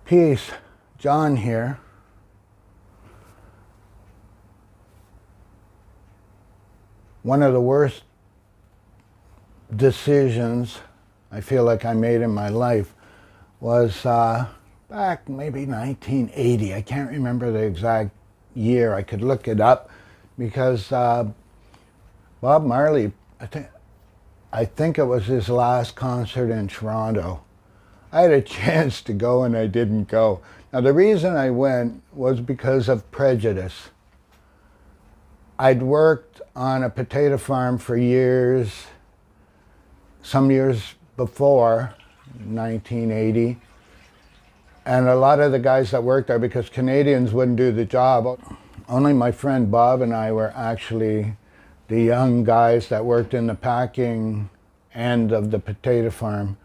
Peace, John here. One of the worst decisions I feel like I made in my life was back maybe 1980. I can't remember the exact year. I could look it up because Bob Marley, I think it was his last concert in Toronto. I had a chance to go and I didn't go. Now the reason I went was because of prejudice. I'd worked on a potato farm for years, some years before 1980, and a lot of the guys that worked there, because Canadians wouldn't do the job, only my friend Bob and I were actually the young guys that worked in the packing end of the potato farm.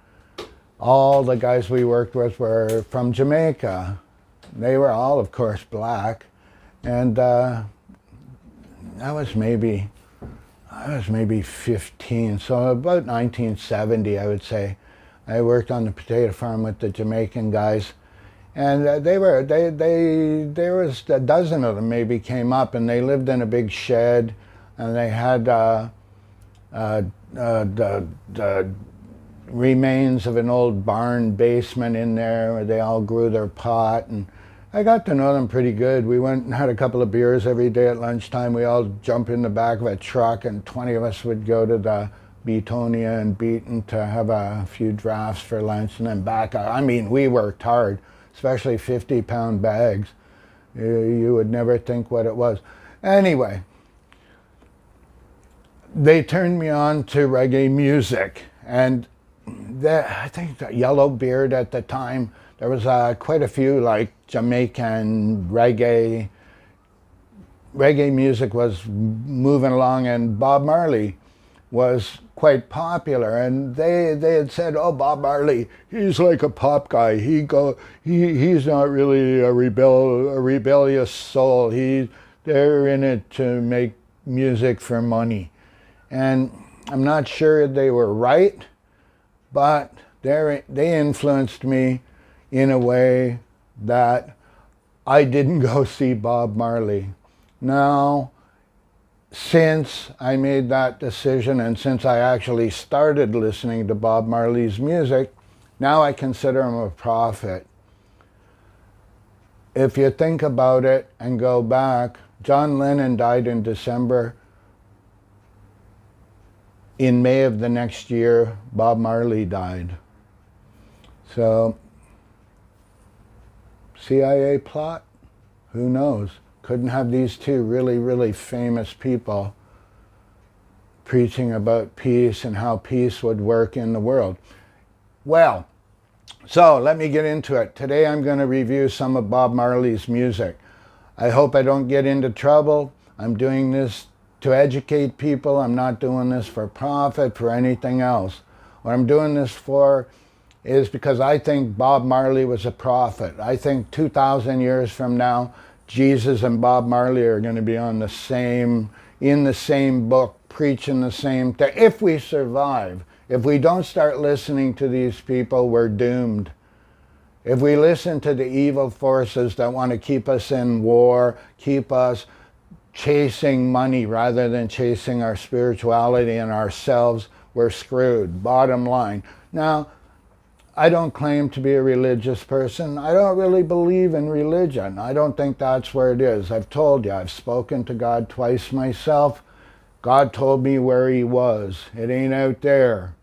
All the guys we worked with were from Jamaica. They were all, of course, black. And I was maybe 15, so about 1970, I would say. I worked on the potato farm with the Jamaican guys. And there was a dozen of them maybe came up, and they lived in a big shed, and they had the remains of an old barn basement in there where they all grew their pot, and I got to know them pretty good. We went and had a couple of beers every day at lunchtime. We all jump in the back of a truck, and 20 of us would go to the Beatonia and Beaton to have a few drafts for lunch and then back out. I mean, we worked hard, especially 50-pound bags. You would never think what it was. Anyway, they turned me on to reggae music, and I think the Yellowbeard at the time, there was quite a few like Jamaican reggae music was moving along, and Bob Marley was quite popular, and they had said, oh, Bob Marley, he's like a pop guy. He's not really a rebellious soul. They're in it to make music for money. And I'm not sure they were right, but they influenced me in a way that I didn't go see Bob Marley. Now, since I made that decision and since I actually started listening to Bob Marley's music, now I consider him a prophet. If you think about it and go back, John Lennon died in December. In May of the next year, Bob Marley died. So, CIA plot? Who knows? Couldn't have these two really, really famous people preaching about peace and how peace would work in the world. Well, so let me get into it. Today I'm going to review some of Bob Marley's music. I hope I don't get into trouble. I'm doing this to educate people. I'm not doing this for profit, for anything else. What I'm doing this for is because I think Bob Marley was a prophet. I think 2,000 years from now, Jesus and Bob Marley are going to be in the same book, preaching the same thing. If we survive, if we don't start listening to these people, we're doomed. If we listen to the evil forces that want to keep us in war, keep us chasing money rather than chasing our spirituality and ourselves, we're screwed. Bottom line. Now, I don't claim to be a religious person. I don't really believe in religion. I don't think that's where it is. I've told you, I've spoken to God twice myself. God told me where he was. It ain't out there.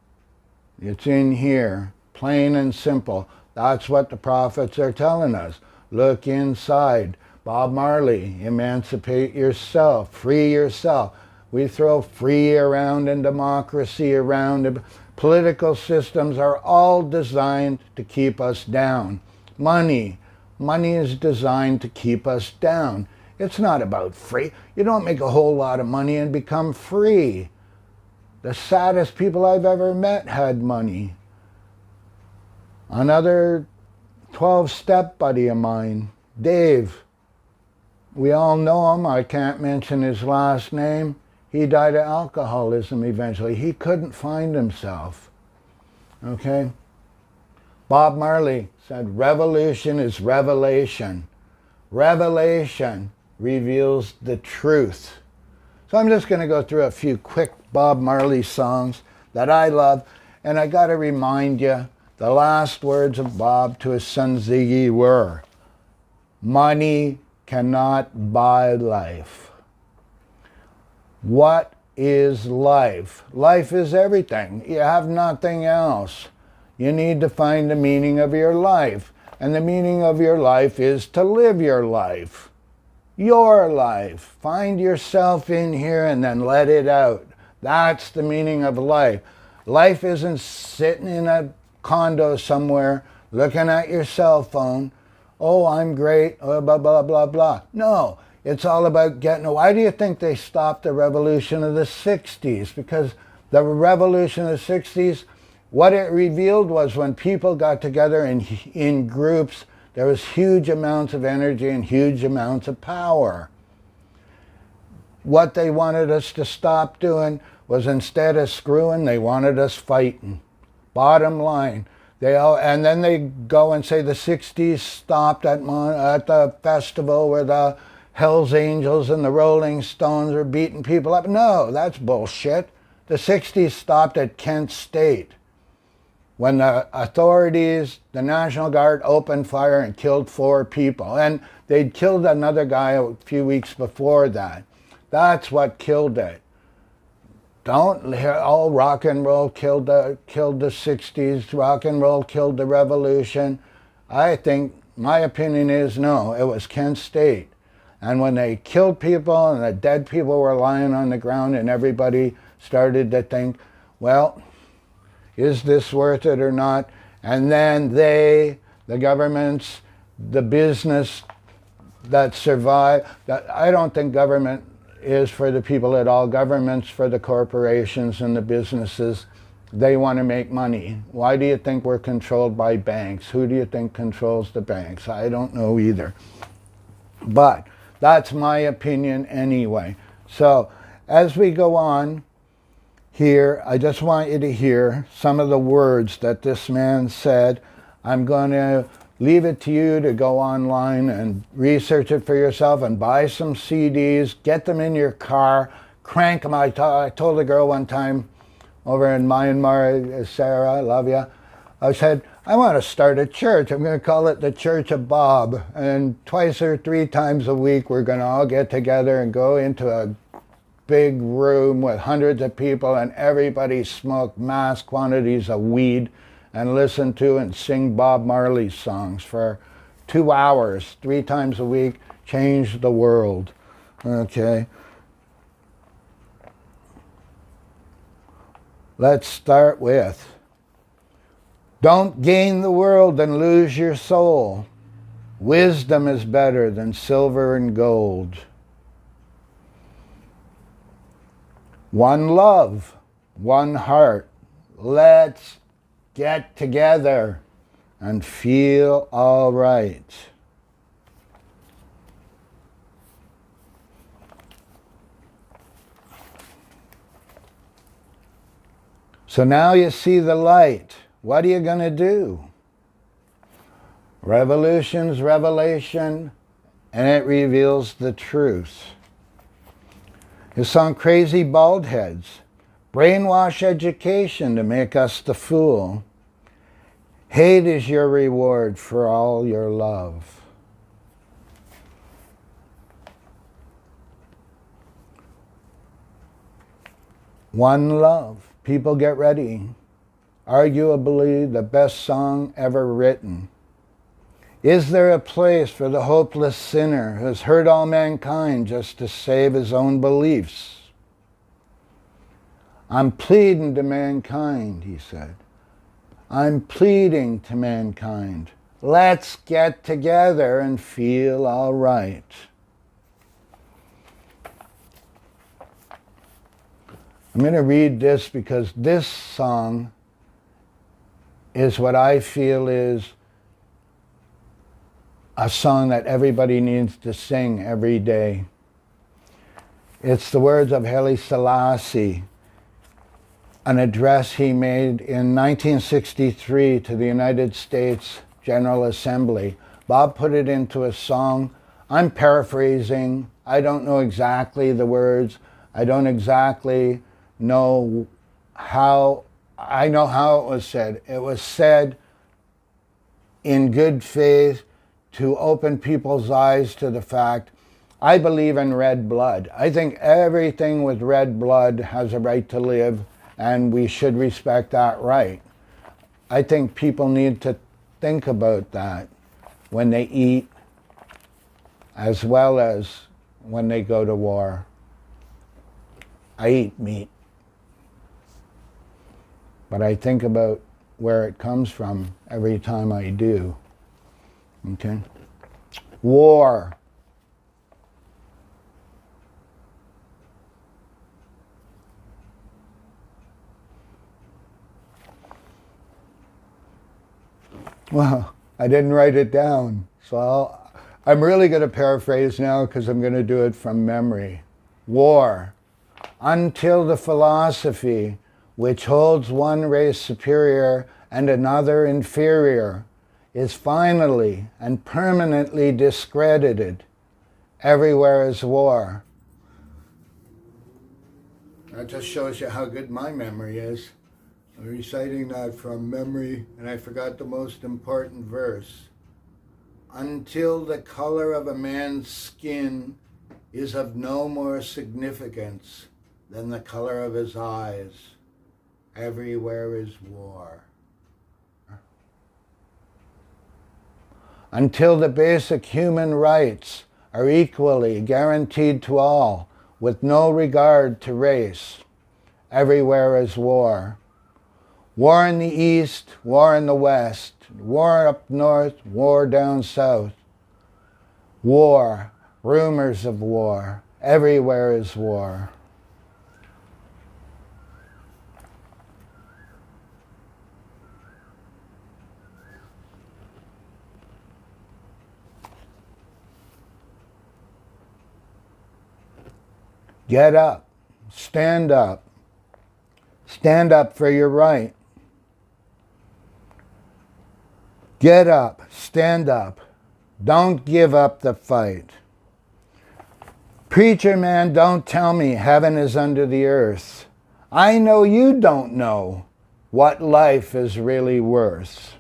It's in here. Plain and simple. That's what the prophets are telling us. Look inside. Bob Marley, emancipate yourself, free yourself. We throw free around and democracy around. Political systems are all designed to keep us down. Money is designed to keep us down. It's not about free. You don't make a whole lot of money and become free. The saddest people I've ever met had money. Another 12-step buddy of mine, Dave, we all know him. I can't mention his last name. He died of alcoholism eventually. He couldn't find himself. Okay? Bob Marley, said revolution is revelation. Revelation reveals the truth. So I'm just going to go through a few quick Bob Marley songs that I love. And I got to remind you, the last words of Bob to his son Ziggy were, money cannot buy life. What is life? Life is everything. You have nothing else. You need to find the meaning of your life. And the meaning of your life is to live your life. Your life. Find yourself in here and then let it out. That's the meaning of life. Life isn't sitting in a condo somewhere looking at your cell phone. Oh, I'm great, blah, blah, blah, blah. No, it's all about getting... Why do you think they stopped the revolution of the 60s? Because the revolution of the 60s, what it revealed was when people got together in groups, there was huge amounts of energy and huge amounts of power. What they wanted us to stop doing was, instead of screwing, they wanted us fighting. Bottom line. And then they go and say the 60s stopped at the festival where the Hells Angels and the Rolling Stones are beating people up. No, that's bullshit. The 60s stopped at Kent State, when the authorities, the National Guard, opened fire and killed 4 people. And they'd killed another guy a few weeks before that. That's what killed it. Don't hear, oh, rock and roll killed the 60s, rock and roll killed the revolution. I think, my opinion is no, it was Kent State. And when they killed people and the dead people were lying on the ground and everybody started to think, well, is this worth it or not? And then the governments, the business that survive, I don't think government is for the people at all. Government's for the corporations and the businesses. They want to make money. Why do you think we're controlled by banks? Who do you think controls the banks? I don't know either. But that's my opinion anyway. So as we go on here, I just want you to hear some of the words that this man said. I'm going to leave it to you to go online and research it for yourself and buy some CDs, get them in your car, crank them. I told a girl one time over in Myanmar, Sarah, I love you, I said, I want to start a church. I'm going to call it the Church of Bob. And 2 or 3 times a week, we're going to all get together and go into a big room with hundreds of people, and everybody smoke mass quantities of weed and listen to and sing Bob Marley songs for 2 hours, 3 times a week. Change the world. Okay. Let's start with, don't gain the world and lose your soul. Wisdom is better than silver and gold. One love, one heart. Let's get together and feel all right. So now you see the light. What are you going to do? Revolution's revelation, and it reveals the truth. His song Crazy Bald Heads. Brainwash education to make us the fool. Hate is your reward for all your love. One love. People get ready. Arguably the best song ever written. Is there a place for the hopeless sinner who has hurt all mankind just to save his own beliefs? I'm pleading to mankind, he said. I'm pleading to mankind. Let's get together and feel all right. I'm going to read this because this song is what I feel is a song that everybody needs to sing every day. It's the words of Haile Selassie, an address he made in 1963 to the United States General Assembly. Bob put it into a song. I'm paraphrasing. I don't know exactly the words. I don't exactly know how. I know how it was said. It was said in good faith to open people's eyes to the fact, I believe in red blood. I think everything with red blood has a right to live, and we should respect that right. I think people need to think about that when they eat, as well as when they go to war. I eat meat, but I think about where it comes from every time I do. Okay? War. Well, I didn't write it down, so I'm really going to paraphrase now because I'm going to do it from memory. War. Until the philosophy which holds one race superior and another inferior is finally and permanently discredited, everywhere is war. That just shows you how good my memory is. I'm reciting that from memory, and I forgot the most important verse. Until the color of a man's skin is of no more significance than the color of his eyes, everywhere is war. Until the basic human rights are equally guaranteed to all, with no regard to race, everywhere is war. War in the East, war in the West, war up north, war down south. War, rumors of war, everywhere is war. Get up, stand up for your right. Get up, stand up, don't give up the fight. Preacher man, don't tell me heaven is under the earth. I know you don't know what life is really worth.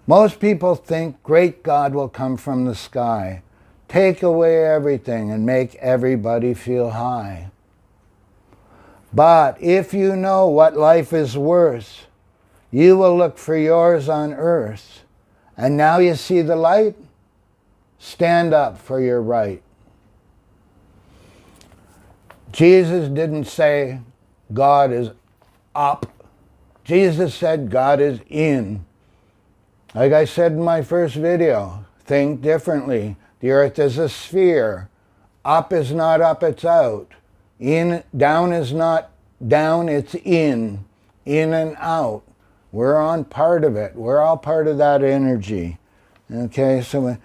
Most people think great God will come from the sky, take away everything and make everybody feel high. But if you know what life is worth, you will look for yours on earth. And now you see the light? Stand up for your right. Jesus didn't say God is up. Jesus said God is in. Like I said in my first video, think differently. The earth is a sphere. Up is not up, it's out. Down is not down, it's in and out. We're on part of it. We're all part of that energy. Okay, so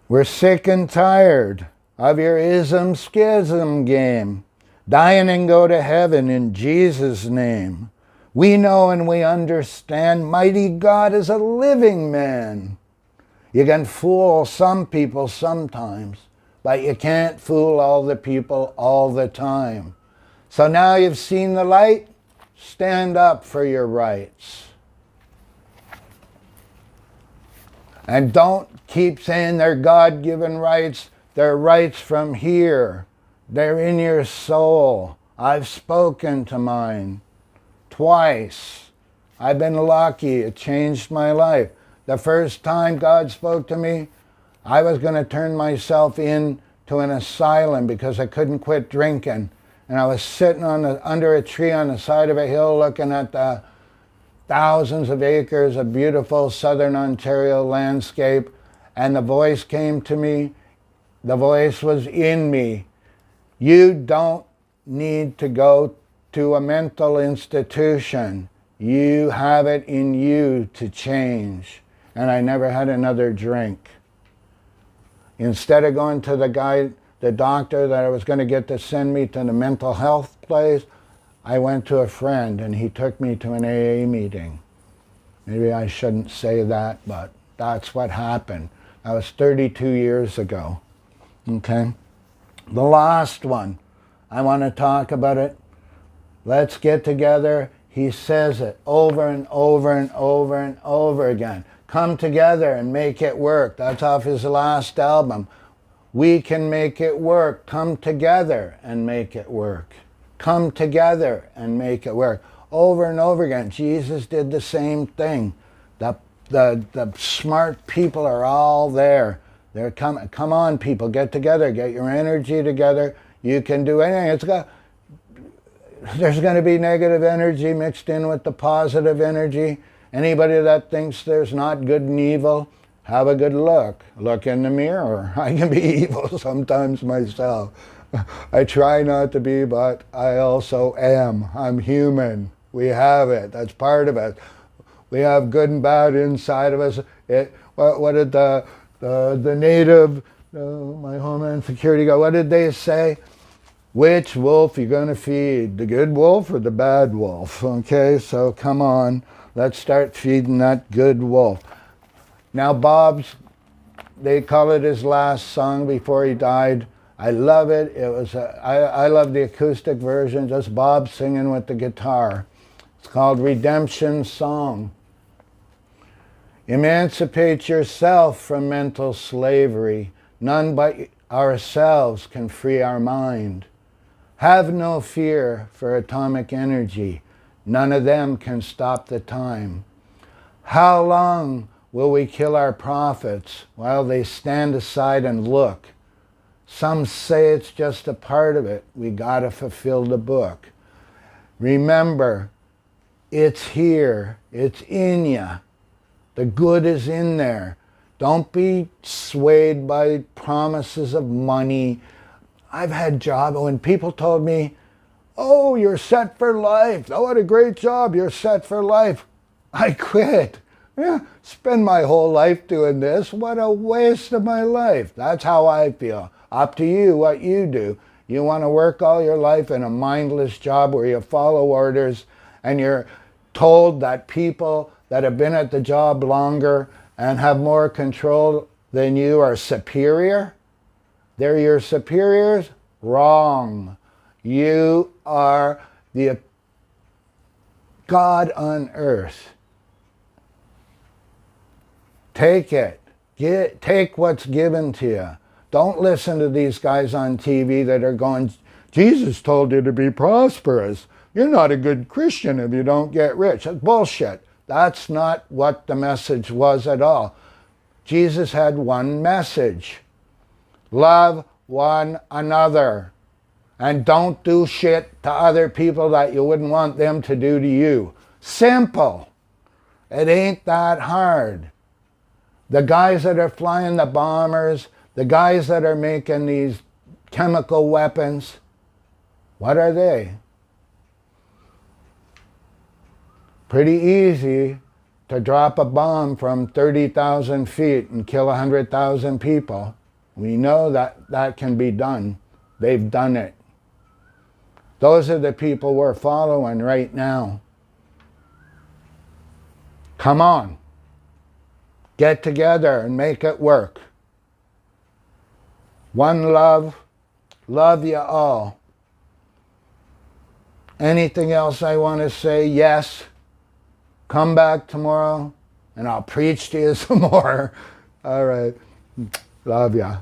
we're sick and tired of your ism schism game. Die and go to heaven in Jesus' name. We know and we understand mighty God is a living man. You can fool some people sometimes, but you can't fool all the people all the time. So now you've seen the light, stand up for your rights. And don't keep saying they're God-given rights. They're rights from here. They're in your soul. I've spoken to mine twice. I've been lucky. It changed my life. The first time God spoke to me, I was going to turn myself in to an asylum because I couldn't quit drinking. And I was sitting under a tree on the side of a hill looking at the thousands of acres of beautiful southern Ontario landscape. And the voice came to me. The voice was in me. You don't need to go to a mental institution. You have it in you to change. And I never had another drink. Instead of going to the doctor that I was going to get to send me to the mental health place, I went to a friend and he took me to an AA meeting. Maybe I shouldn't say that, but that's what happened. That was 32 years ago. Okay? The last one. I want to talk about it. Let's get together. He says it over and over and over and over again. Come together and make it work. That's off his last album. We can make it work. Come together and make it work. Come together and make it work. Over and over again. Jesus did the same thing. The smart people are all there. They're coming. Come on, people, get together. Get your energy together. You can do anything. There's going to be negative energy mixed in with the positive energy. Anybody that thinks there's not good and evil, have a good look. Look in the mirror. I can be evil sometimes myself. I try not to be, but I also am. I'm human. We have it. That's part of it. We have good and bad inside of us. What did the native, my Homeland Security guy, what did they say? Which wolf you going to feed? The good wolf or the bad wolf? Okay, so come on. Let's start feeding that good wolf. Now Bob's, they call it his last song before he died. I love it. I love the acoustic version, just Bob singing with the guitar. It's called Redemption Song. Emancipate yourself from mental slavery. None but ourselves can free our mind. Have no fear for atomic energy. None of them can stop the time. How long will we kill our prophets while they stand aside and look? Some say it's just a part of it. We gotta fulfill the book. Remember, it's here. It's in you. The good is in there. Don't be swayed by promises of money. I've had jobs when people told me, oh, you're set for life. Oh, what a great job. You're set for life. I quit. Yeah, spend my whole life doing this. What a waste of my life. That's how I feel. Up to you what you do. You want to work all your life in a mindless job where you follow orders and you're told that people that have been at the job longer and have more control than you are superior? They're your superiors? Wrong. You are the God on earth. Take it. Take what's given to you. Don't listen to these guys on TV that are going, Jesus told you to be prosperous. You're not a good Christian if you don't get rich. That's bullshit. That's not what the message was at all. Jesus had one message. Love one another. And don't do shit to other people that you wouldn't want them to do to you. Simple. It ain't that hard. The guys that are flying the bombers, the guys that are making these chemical weapons, what are they? Pretty easy to drop a bomb from 30,000 feet and kill 100,000 people. We know that that can be done. They've done it. Those are the people we're following right now. Come on. Get together and make it work. One love. Love you all. Anything else I want to say? Yes. Come back tomorrow and I'll preach to you some more. All right. Love ya.